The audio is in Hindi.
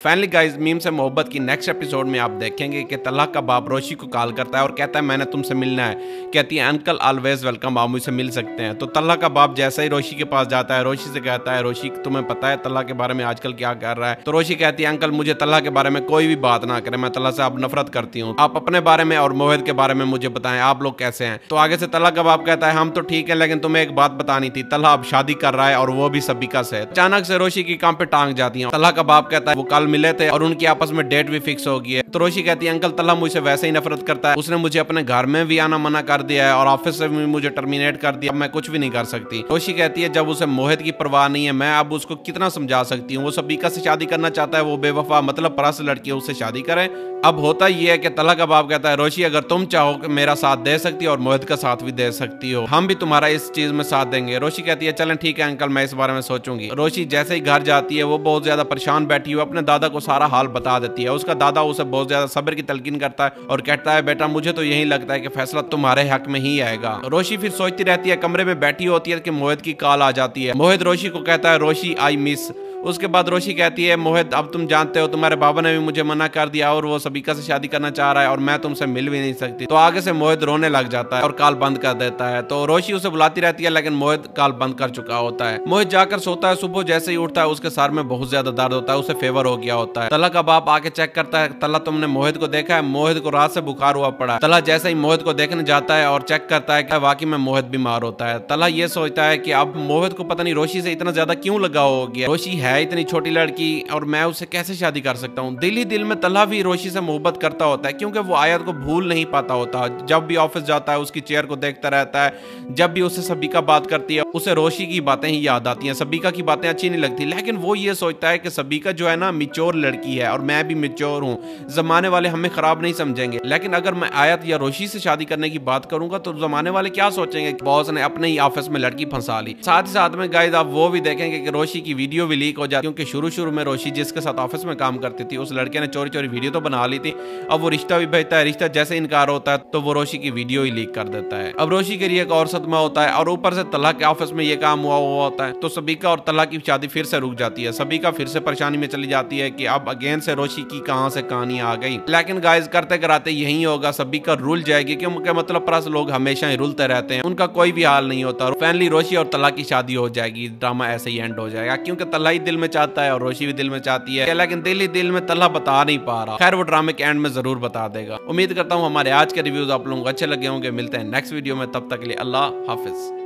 फाइनली गाइस, मीम से मोहब्बत की नेक्स्ट एपिसोड में आप देखेंगे कि तलहा का बाप रोशी को कॉल करता है और कहता है मैंने तुमसे मिलना है। कहती है अंकल ऑलवेज वेलकम, आप मुझसे मिल सकते हैं। तो तलहा का बाप जैसे ही रोशी के पास जाता है, रोशी से कहता है रोशी तुम्हें पता है तलहा के बारे में आजकल क्या कर रहा है। तो रोशी कहती है अंकल मुझे तलहा के बारे में कोई भी बात ना करे, मैं तलहा से अब नफरत करती हूँ। आप अपने बारे में और मोहित के बारे में मुझे बताएं, आप लोग कैसे हैं। तो आगे से तलहा का बाप कहता है हम तो ठीक है, लेकिन तुम्हें एक बात बतानी थी, तलहा अब शादी कर रहा है और वो भी सबिका से। अचानक से रोशी की काम पे टांग जाती है। तलहा का बाप कहता है वो कल मिले थे और उनकी आपस में डेट भी फिक्स हो गई है। तो रोशी कहती है अंकल तलहा मुझसे वैसे ही नफरत करता है, उसने मुझे अपने घर में भी आना मना कर दिया है और ऑफिस से भी मुझे टर्मिनेट कर दिया, मैं कुछ भी नहीं कर सकती। रोशी कहती है जब उसे मोहित की परवाह नहीं है, मैं अब उसको कितना समझा सकती हूँ। वो सबिका से शादी करना चाहता है, वो बेवफा मतलब परस लड़की है, उससे शादी करे। अब होता ये है कि तलहा का बाप कहता है रोशी अगर तुम चाहो कि मेरा साथ दे सकती हो और मोहित का साथ भी दे सकती हो, हम भी तुम्हारा इस चीज में साथ देंगे। रोशी कहती है चलें ठीक है अंकल, मैं इस बारे में सोचूंगी। रोशी जैसे ही घर जाती है वो बहुत ज्यादा परेशान बैठी हुई अपने दादा को सारा हाल बता देती है। उसका दादा उसे बहुत ज्यादा सब्र की तलकीन करता है और कहता है बेटा मुझे तो यही लगता है कि फैसला तुम्हारे हक में ही आएगा। रोशी फिर सोचती रहती है, कमरे में बैठी होती है कि मोहित की कॉल आ जाती है। मोहित रोशी को कहता है रोशी आई मिस। उसके बाद रोशी कहती है मोहित अब तुम जानते हो तुम्हारे बाबा ने भी मुझे मना कर दिया और वो सबिका से शादी करना चाह रहा है और मैं तुमसे मिल भी नहीं सकती। तो आगे से मोहित रोने लग जाता है और कॉल बंद कर देता है। तो रोशी उसे बुलाती रहती है लेकिन मोहित कॉल बंद कर चुका होता है। मोहित जाकर सोता है, सुबह जैसे ही उठता है उसके सर में बहुत ज्यादा दर्द होता है, उसे फेवर हो गया होता है। तलहा का बाप आके चेक करता है, तलहा तुमने मोहित को देखा है? मोहित को रात से बुखार हुआ पड़ा है। तलहा जैसे ही मोहित को देखने जाता है और चेक करता है कि वाकई में मोहित बीमार होता है। तलहा ये सोचता है कि अब मोहित को पता नहीं रोशी से इतना ज्यादा क्यों लगाव हो गया, रोशी है इतनी छोटी लड़की और मैं उससे कैसे शादी कर सकता हूँ। दिल ही दिल में तलहा भी रोशी से मोहब्बत करता होता है क्योंकि वो आयत को भूल नहीं पाता होता। जब भी ऑफिस जाता है उसकी चेयर को देखता रहता है, जब भी उससे सबिका बात करती है उसे रोशी की बातें ही याद आती हैं। सबिका की बातें अच्छी नहीं लगती, लेकिन वो ये सोचता है कि सबिका जो है ना मिच्योर लड़की है और मैं भी मिच्योर हूँ, जमाने वाले हमें खराब नहीं समझेंगे। लेकिन अगर मैं आयत या रोशी से शादी करने की बात करूंगा तो जमाने वाले क्या सोचेंगे कि बॉस ने अपने ही ऑफिस में लड़की फंसा ली। साथ ही साथ में गाइस आप वो भी देखेंगे कि रोशी की वीडियो भी लीक हो जाती है, क्योंकि शुरू में रोशी जिसके साथ ऑफिस में काम करती थी उस लड़के ने चोरी चोरी वीडियो तो बना ली थी। अब वो रिश्ता भी भेजता है, रिश्ता जैसे इनकार होता है तो वो रोशी की वीडियो ही लीक कर देता है। अब रोशी के लिए एक और सदमा होता है और ऊपर से तलहा के ऑफिस में ये काम हुआ होता है। तो सबिका और तलहा की शादी फिर से रुक जाती है। सबिका फिर से परेशानी में चली जाती है कि अब अगेन से रोशी की कहां से कहानी आ गई। लेकिन गाइस करते कराते यही होगा, सबिका रुल जाएगी क्योंकि मतलब परस लोग हमेशा ही रुलते रहते हैं, उनका कोई भी हाल नहीं होता। फाइनली रोशी और तलहा की शादी हो जाएगी, ड्रामा ऐसे ही एंड हो जाएगा क्योंकि तलहा ही दिल में चाहता है और रोशी भी दिल में चाहती है, लेकिन दिल ही दिल में तलहा बता नहीं पा रहा। खैर वो ड्रामे के एंड में जरूर बता देगा। उम्मीद करता हूँ हमारे आज के रिव्यूज आप लोगों को अच्छे लगे होंगे। मिलते हैं नेक्स्ट वीडियो में, तब तक के लिए अल्लाह हाफिज।